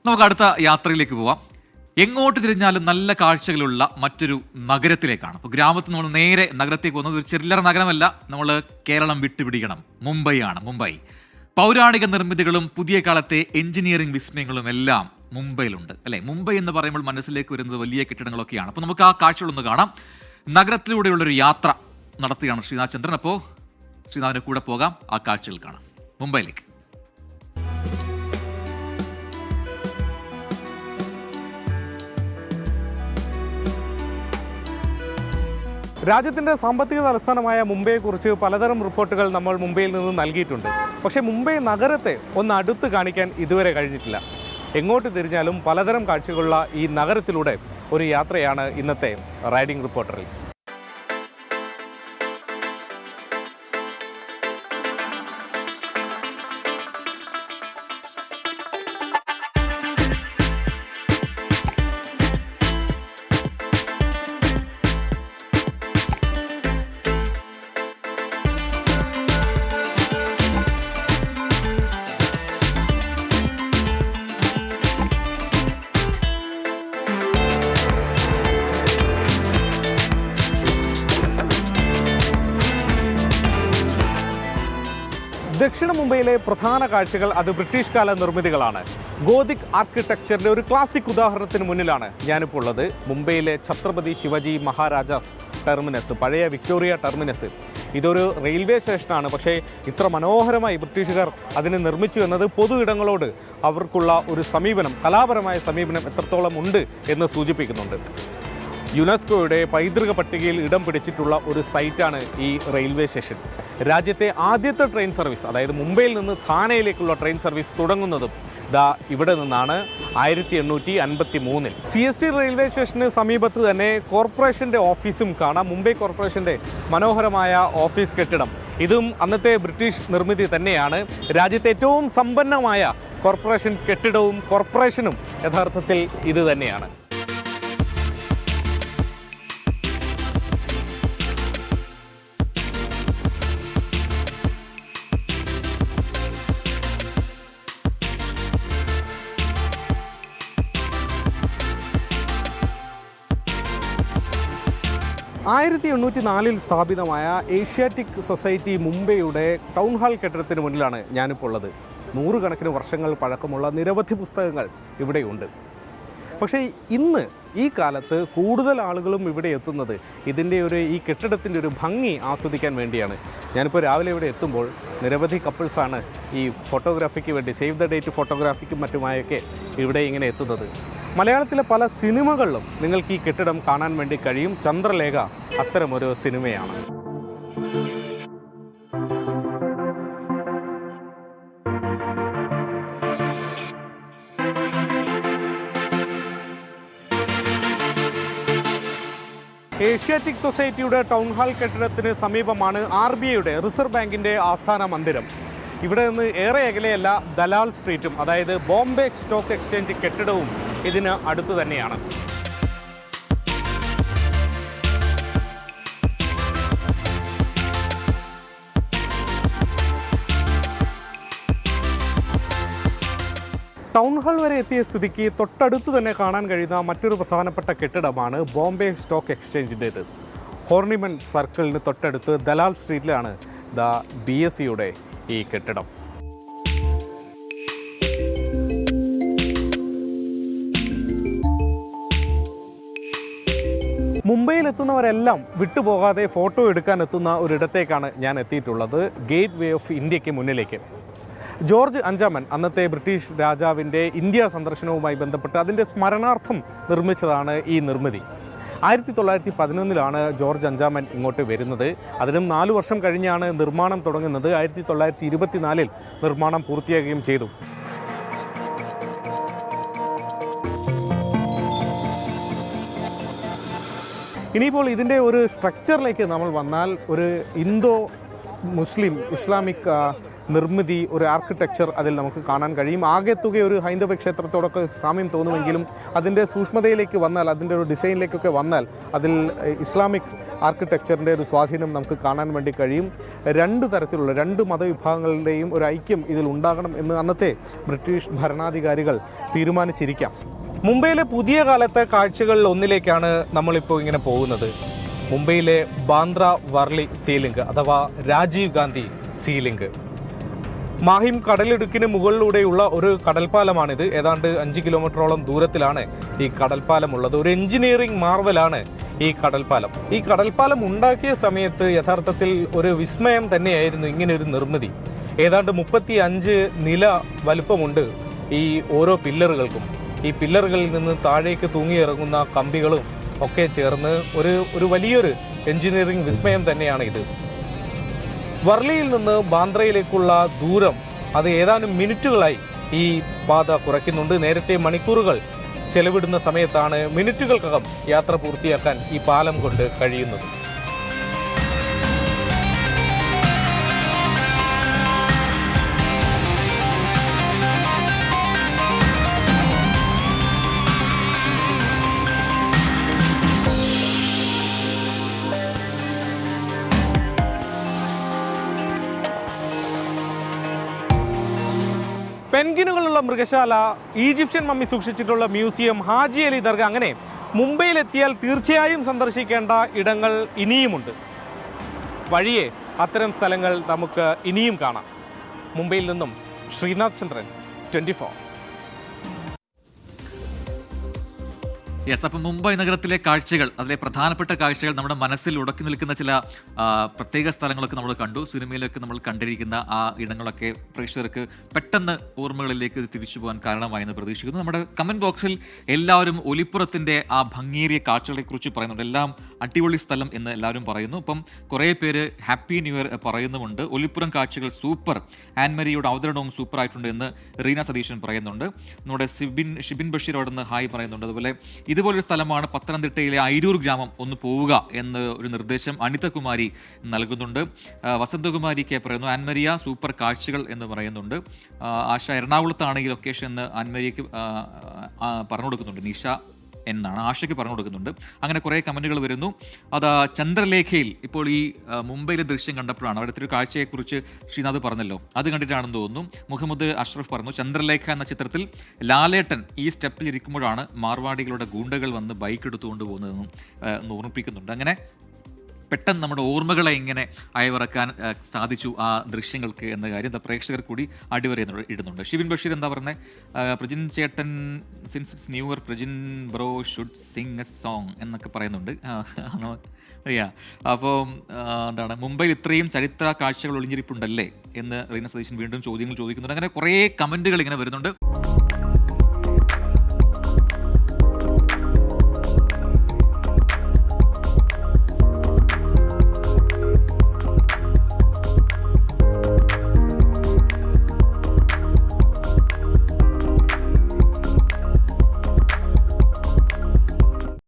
നമുക്ക് അടുത്ത യാത്രയിലേക്ക് പോവാം. എങ്ങോട്ട് തിരിഞ്ഞാലും നല്ല കാഴ്ചകളുള്ള മറ്റൊരു നഗരത്തിലേക്കാണ്. അപ്പോൾ ഗ്രാമത്തിൽ നമ്മൾ നേരെ നഗരത്തേക്ക് പോകുന്നത് ഒരു ചില്ലറ നഗരമല്ല, നമ്മൾ കേരളം വിട്ടുപിടിക്കണം. മുംബൈ ആണ്. മുംബൈ പൗരാണിക നിർമ്മിതികളും പുതിയ കാലത്തെ എഞ്ചിനീയറിംഗ് വിസ്മയങ്ങളും എല്ലാം മുംബൈയിലുണ്ട് അല്ലേ. മുംബൈ എന്ന് പറയുമ്പോൾ മനസ്സിലേക്ക് വരുന്നത് വലിയ കെട്ടിടങ്ങളൊക്കെയാണ്. അപ്പോൾ നമുക്ക് ആ കാഴ്ചകളൊന്ന് കാണാം. നഗരത്തിലൂടെയുള്ളൊരു യാത്ര നടത്തുകയാണ് ശ്രീനാഥ് ചന്ദ്രൻ. അപ്പോൾ ശ്രീനാഥിൻ്റെ കൂടെ പോകാം, ആ കാഴ്ചകൾ കാണാം. മുംബൈയിലേക്ക്. രാജ്യത്തിൻ്റെ സാമ്പത്തിക തലസ്ഥാനമായ മുംബൈയെക്കുറിച്ച് പലതരം റിപ്പോർട്ടുകൾ നമ്മൾ മുംബൈയിൽ നിന്ന് നൽകിയിട്ടുണ്ട്. പക്ഷേ മുംബൈ നഗരത്തെ ഒന്ന് അടുത്ത് കാണിക്കാൻ ഇതുവരെ കഴിഞ്ഞിട്ടില്ല. എങ്ങോട്ട് തിരിഞ്ഞാലും പലതരം കാഴ്ചകളുള്ള ഈ നഗരത്തിലൂടെ ഒരു യാത്രയാണ് ഇന്നത്തെ റൈഡിംഗ് റിപ്പോർട്ടറിൽ. ദക്ഷിണ മുംബൈയിലെ പ്രധാന കാഴ്ചകൾ അത് ബ്രിട്ടീഷ് കാല നിർമ്മിതികളാണ്. ഗോതിക് ആർക്കിടെക്ചറിൻ്റെ ഒരു ക്ലാസിക് ഉദാഹരണത്തിന് മുന്നിലാണ് ഞാനിപ്പോൾ ഉള്ളത്. മുംബൈയിലെ ഛത്രപതി ശിവജി മഹാരാജാസ് ടെർമിനസ്, പഴയ വിക്ടോറിയ ടെർമിനസ്. ഇതൊരു റെയിൽവേ സ്റ്റേഷനാണ്. പക്ഷേ ഇത്ര മനോഹരമായി ബ്രിട്ടീഷുകാർ അതിനെ നിർമ്മിച്ചു എന്നത് പൊതു ഇടങ്ങളോട് അവർക്കുള്ള ഒരു സമീപനം, കലാപരമായ സമീപനം എത്രത്തോളം ഉണ്ട് എന്ന് സൂചിപ്പിക്കുന്നുണ്ട്. യുനെസ്കോയുടെ പൈതൃക പട്ടികയിൽ ഇടം പിടിച്ചിട്ടുള്ള ഒരു സൈറ്റാണ് ഈ റെയിൽവേ സ്റ്റേഷൻ. രാജ്യത്തെ ആദ്യത്തെ ട്രെയിൻ സർവീസ്, അതായത് മുംബൈയിൽ നിന്ന് ഥാനയിലേക്കുള്ള ട്രെയിൻ സർവീസ് തുടങ്ങുന്നതും ഇവിടെ നിന്നാണ് 1853. CST റെയിൽവേ സ്റ്റേഷന് സമീപത്ത് തന്നെ കോർപ്പറേഷൻ്റെ ഓഫീസും കാണാം. മുംബൈ കോർപ്പറേഷൻ്റെ മനോഹരമായ ഓഫീസ് കെട്ടിടം, ഇതും അന്നത്തെ ബ്രിട്ടീഷ് നിർമ്മിതി തന്നെയാണ്. രാജ്യത്തെ ഏറ്റവും സമ്പന്നമായ കോർപ്പറേഷൻ കെട്ടിടവും കോർപ്പറേഷനും യഥാർത്ഥത്തിൽ ഇത് തന്നെയാണ്. ആയിരത്തി 1804 സ്ഥാപിതമായ ഏഷ്യാറ്റിക് സൊസൈറ്റി മുംബൈയുടെ ടൗൺ ഹാൾ കെട്ടിടത്തിന് മുന്നിലാണ് ഞാനിപ്പോൾ ഉള്ളത്. നൂറുകണക്കിന് വർഷങ്ങൾ പഴക്കമുള്ള നിരവധി പുസ്തകങ്ങൾ ഇവിടെയുണ്ട്. പക്ഷേ ഇന്ന് ഈ കാലത്ത് കൂടുതൽ ആളുകളും ഇവിടെ എത്തുന്നത് ഈ കെട്ടിടത്തിൻ്റെ ഒരു ഭംഗി ആസ്വദിക്കാൻ വേണ്ടിയാണ്. ഞാനിപ്പോൾ രാവിലെ ഇവിടെ എത്തുമ്പോൾ നിരവധി കപ്പിൾസാണ് ഈ ഫോട്ടോഗ്രാഫിക്ക് വേണ്ടി, സേവ് ദ ഡേറ്റ് ഫോട്ടോഗ്രാഫിക്കും മറ്റുമായൊക്കെ ഇവിടെ ഇങ്ങനെ എത്തുന്നത്. മലയാളത്തിലെ പല സിനിമകളിലും നിങ്ങൾക്ക് ഈ കെട്ടിടം കാണാൻ വേണ്ടി കഴിയും. ചന്ദ്രലേഖ അത്തരമൊരു സിനിമയാണ്. ഏഷ്യാറ്റിക് സൊസൈറ്റിയുടെ ടൗൺ ഹാൾ കെട്ടിടത്തിന് സമീപമാണ് RBIയുടെ, റിസർവ് ബാങ്കിൻ്റെ ആസ്ഥാന മന്ദിരം. ഇവിടെ നിന്ന് ഏറെ അകലെയല്ല ദലാൽ സ്ട്രീറ്റും, അതായത് ബോംബെ സ്റ്റോക്ക് എക്സ്ചേഞ്ച് കെട്ടിടവും ഇതിന് അടുത്ത് തന്നെയാണ്. ടൗൺ ഹാൾ വരെ എത്തിയ സ്ഥിതിക്ക് തൊട്ടടുത്ത് തന്നെ കാണാൻ കഴിയുന്ന മറ്റൊരു പ്രധാനപ്പെട്ട കെട്ടിടമാണ് ബോംബെ സ്റ്റോക്ക് എക്സ്ചേഞ്ചിൻ്റേത്. ഹോർണിമൻ സർക്കിളിന് തൊട്ടടുത്ത് ദലാൽ സ്ട്രീറ്റിലാണ് BSEയുടെ ഈ കെട്ടിടം. മുംബൈയിലെത്തുന്നവരെല്ലാം വിട്ടുപോകാതെ ഫോട്ടോ എടുക്കാൻ എത്തുന്ന ഒരിടത്തേക്കാണ് ഞാൻ എത്തിയിട്ടുള്ളത്, ഗേറ്റ് വേ ഓഫ് ഇന്ത്യക്ക് മുന്നിലേക്ക്. ജോർജ് അഞ്ചാമൻ, അന്നത്തെ ബ്രിട്ടീഷ് രാജാവിൻ്റെ ഇന്ത്യ സന്ദർശനവുമായി ബന്ധപ്പെട്ട് അതിൻ്റെ സ്മരണാർത്ഥം നിർമ്മിച്ചതാണ് ഈ നിർമ്മിതി. 1911 ജോർജ് അഞ്ചാമൻ ഇങ്ങോട്ട് വരുന്നത്. അതിനും 4 വർഷം കഴിഞ്ഞാണ് നിർമ്മാണം തുടങ്ങുന്നത്. 1924 നിർമ്മാണം പൂർത്തിയാക്കുകയും ചെയ്തു. ഇനിയിപ്പോൾ ഇതിൻ്റെ ഒരു സ്ട്രക്ചറിലേക്ക് നമ്മൾ വന്നാൽ, ഒരു ഇന്തോ മുസ്ലിം ഇസ്ലാമിക് നിർമ്മിതി, ഒരു ആർക്കിടെക്ചർ അതിൽ നമുക്ക് കാണാൻ കഴിയും. ആകെത്തുക ഒരു ഹൈന്ദവ ക്ഷേത്രത്തോടൊക്കെ സാമ്യം തോന്നുമെങ്കിലും അതിൻ്റെ സൂക്ഷ്മതയിലേക്ക് വന്നാൽ, അതിൻ്റെ ഒരു ഡിസൈനിലേക്കൊക്കെ വന്നാൽ അതിൽ ഇസ്ലാമിക് ആർക്കിടെക്ചറിൻ്റെ ഒരു സ്വാധീനം നമുക്ക് കാണാൻ വേണ്ടി കഴിയും. രണ്ട് തരത്തിലുള്ള രണ്ട് മതവിഭാഗങ്ങളുടെയും ഒരു ഐക്യം ഇതിൽ ഉണ്ടാകണം എന്ന് അന്നത്തെ ബ്രിട്ടീഷ് ഭരണാധികാരികൾ തീരുമാനിച്ചിരിക്കാം. മുംബൈയിലെ പുതിയ കാലത്തെ കാഴ്ചകളിൽ ഒന്നിലേക്കാണ് നമ്മളിപ്പോൾ ഇങ്ങനെ പോകുന്നത്. മുംബൈയിലെ ബാന്ദ്ര വർലി സീലിംഗ് അഥവാ രാജീവ് ഗാന്ധി സീലിംഗ്. മാഹിം കടലിടുക്കിന് മുകളിലൂടെയുള്ള ഒരു കടൽപ്പാലമാണിത്. ഏതാണ്ട് 5 കിലോമീറ്ററോളം ദൂരത്തിലാണ് ഈ കടൽപ്പാലം ഉള്ളത്. ഒരു എഞ്ചിനീയറിംഗ് മാർവലാണ് ഈ കടൽപ്പാലം. ഈ കടൽപ്പാലം ഉണ്ടാക്കിയ സമയത്ത് യഥാർത്ഥത്തിൽ ഒരു വിസ്മയം തന്നെയായിരുന്നു ഇങ്ങനെ ഒരു നിർമ്മിതി. ഏതാണ്ട് 35 നില വലുപ്പമുണ്ട് ഈ ഓരോ പില്ലറുകൾക്കും. ഈ പില്ലറുകളിൽ നിന്ന് താഴേക്ക് തൂങ്ങിയിറങ്ങുന്ന കമ്പികളും ഒക്കെ ചേർന്ന് ഒരു വലിയൊരു എഞ്ചിനീയറിംഗ് വിസ്മയം തന്നെയാണ് ഇത്. വർലിയിൽ നിന്ന് ബാന്ദ്രയിലേക്കുള്ള ദൂരം അത് ഏതാനും മിനിറ്റുകളായി ഈ പാത കുറയ്ക്കുന്നുണ്ട്. നേരത്തെ മണിക്കൂറുകൾ ചെലവിടുന്ന സമയത്താണ് മിനിറ്റുകൾക്കകം യാത്ര പൂർത്തിയാക്കാൻ ഈ പാലം കൊണ്ട് കഴിയുന്നത്. പെൻഗിനുകളുള്ള മൃഗശാല, ഈജിപ്ഷ്യൻ മമ്മി സൂക്ഷിച്ചിട്ടുള്ള മ്യൂസിയം, ഹാജി അലി ദർഗ, അങ്ങനെ മുംബൈയിലെത്തിയാൽ തീർച്ചയായും സന്ദർശിക്കേണ്ട ഇടങ്ങൾ ഇനിയുമുണ്ട്. വഴിയെ അത്തരം സ്ഥലങ്ങൾ നമുക്ക് ഇനിയും കാണാം. മുംബൈയിൽ നിന്നും ശ്രീനാഥ് ചന്ദ്രൻ, 24. യെസ്, അപ്പം മുംബൈ നഗരത്തിലെ കാഴ്ചകൾ, അതിലെ പ്രധാനപ്പെട്ട കാഴ്ചകൾ, നമ്മുടെ മനസ്സിൽ ഉടക്കി നിൽക്കുന്ന ചില പ്രത്യേക സ്ഥലങ്ങളൊക്കെ നമ്മൾ കണ്ടു. സിനിമയിലൊക്കെ നമ്മൾ കണ്ടിരിക്കുന്ന ആ ഇടങ്ങളൊക്കെ പ്രേക്ഷകർക്ക് പെട്ടെന്ന് ഓർമ്മകളിലേക്ക് തിരിച്ചു പോകാൻ കാരണമായെന്ന് പ്രതീക്ഷിക്കുന്നു. നമ്മുടെ കമൻറ്റ് ബോക്സിൽ എല്ലാവരും ഒലിപ്പുറത്തിൻ്റെ ആ ഭംഗിയേറിയ കാഴ്ചകളെക്കുറിച്ച് പറയുന്നുണ്ട്. എല്ലാം അടിപൊളി സ്ഥലം എന്ന് എല്ലാവരും പറയുന്നു. അപ്പം കുറേ പേര് ഹാപ്പി ന്യൂ ഇയർ പറയുന്നുമുണ്ട്. ഒലിപ്പുറം കാഴ്ചകൾ സൂപ്പർ, ആൻമരിയുടെ അവതരണവും സൂപ്പർ ആയിട്ടുണ്ട് എന്ന് റീന സതീശൻ പറയുന്നുണ്ട്. നമ്മുടെ ഷിബിൻ ബഷീർ അവിടെ നിന്ന് ഹായ് പറയുന്നുണ്ട്. അതുപോലെ ഇതുപോലൊരു സ്ഥലമാണ് പത്തനംതിട്ടയിലെ അയിരൂർ ഗ്രാമം, ഒന്ന് പോവുക എന്ന് ഒരു നിർദ്ദേശം അനിതകുമാരി നൽകുന്നുണ്ട്. വസന്തകുമാരി കെ പറയുന്നു ആൻമരിയ സൂപ്പർ കാഴ്ചകൾ എന്ന് പറയുന്നുണ്ട്. ആശ എറണാകുളത്താണ് ഈ ലൊക്കേഷൻ എന്ന് ആൻമരിയക്ക് പറഞ്ഞു കൊടുക്കുന്നുണ്ട്. നിഷ എന്നാണ് ആശയ്ക്ക് പറഞ്ഞു കൊടുക്കുന്നുണ്ട്. അങ്ങനെ കുറേ കമൻറ്റുകൾ വരുന്നു. അത് ചന്ദ്രലേഖയിൽ ഇപ്പോൾ ഈ മുംബൈയിലെ ദൃശ്യം കണ്ടപ്പോഴാണ്, അവിടുത്തെ ഒരു കാഴ്ചയെക്കുറിച്ച് ശ്രീനാഥ് പറഞ്ഞല്ലോ, അത് കണ്ടിട്ടാണെന്ന് തോന്നുന്നു. മുഹമ്മദ് അഷ്റഫ് പറഞ്ഞു ചന്ദ്രലേഖ എന്ന ചിത്രത്തിൽ ലാലേട്ടൻ ഈ സ്റ്റെപ്പിൽ ഇരിക്കുമ്പോഴാണ് മാർവാടികളുടെ ഗൂണ്ടകൾ വന്ന് ബൈക്ക് എടുത്തുകൊണ്ട് പോകുന്നതെന്നും ഓർമ്മിപ്പിക്കുന്നുണ്ട്. അങ്ങനെ പെട്ടെന്ന് നമ്മുടെ ഓർമ്മകളെ ഇങ്ങനെ അയവിറക്കാൻ സാധിച്ചു ആ ദൃശ്യങ്ങൾക്ക് എന്ന കാര്യം പ്രേക്ഷകർ കൂടി ഇടുന്നുണ്ട്. ഷിബിൻ ബഷീർ എന്താ പറഞ്ഞത്? പ്രജിൻ ചേട്ടൻ since it's new year Prajin bro should sing a song എന്നൊക്കെ പറയുന്നുണ്ട്. അപ്പോൾ എന്താണ്, മുംബൈയിൽ ഇത്രയും ചരിത്ര കാഴ്ചകൾ ഒളിഞ്ഞിരിപ്പുണ്ടല്ലേ എന്ന് റീന സതീശൻ വീണ്ടും ചോദ്യങ്ങൾ ചോദിക്കുന്നുണ്ട്. അങ്ങനെ കുറേ കമൻറ്റുകൾ ഇങ്ങനെ വരുന്നുണ്ട്.